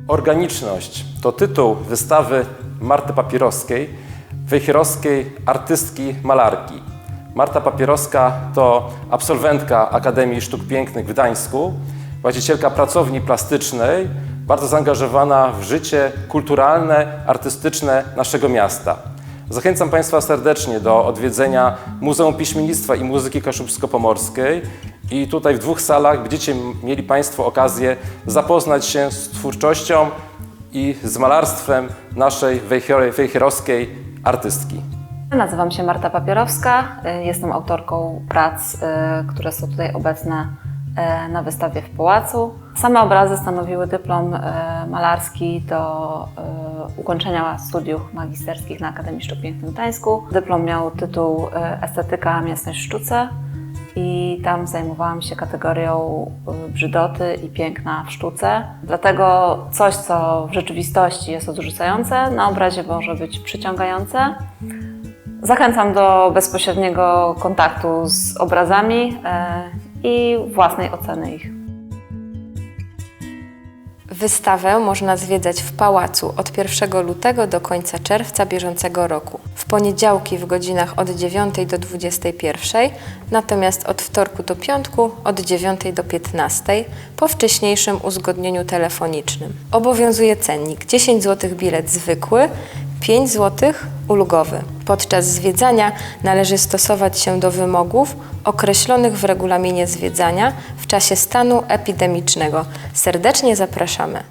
Organiczność to tytuł wystawy Marty Papierowskiej, wejherowskiej artystki malarki. Marta Papierowska to absolwentka Akademii Sztuk Pięknych w Gdańsku, właścicielka pracowni plastycznej, bardzo zaangażowana w życie kulturalne, artystyczne naszego miasta. Zachęcam Państwa serdecznie do odwiedzenia Muzeum Piśmiennictwa i Muzyki Kaszubsko-Pomorskiej i tutaj w 2 salach będziecie mieli Państwo okazję zapoznać się z twórczością i z malarstwem naszej wejherowskiej artystki. Nazywam się Marta Papierowska, jestem autorką prac, które są tutaj obecne na wystawie w Pałacu. Same obrazy stanowiły dyplom malarski do ukończenia studiów magisterskich na Akademii Sztuk Pięknych w Gdańsku. Dyplom miał tytuł Estetyka, miestność w sztuce i tam zajmowałam się kategorią brzydoty i piękna w sztuce. Dlatego coś, co w rzeczywistości jest odrzucające, na obrazie może być przyciągające. Zachęcam do bezpośredniego kontaktu z obrazami i własnej oceny ich. Wystawę można zwiedzać w Pałacu od 1 lutego do końca czerwca bieżącego roku. W poniedziałki w godzinach od 9 do 21, natomiast od wtorku do piątku od 9 do 15 po wcześniejszym uzgodnieniu telefonicznym. Obowiązuje cennik 10 zł bilet zwykły, 5 zł ulgowy. Podczas zwiedzania należy stosować się do wymogów określonych w regulaminie zwiedzania w czasie stanu epidemicznego. Serdecznie zapraszamy.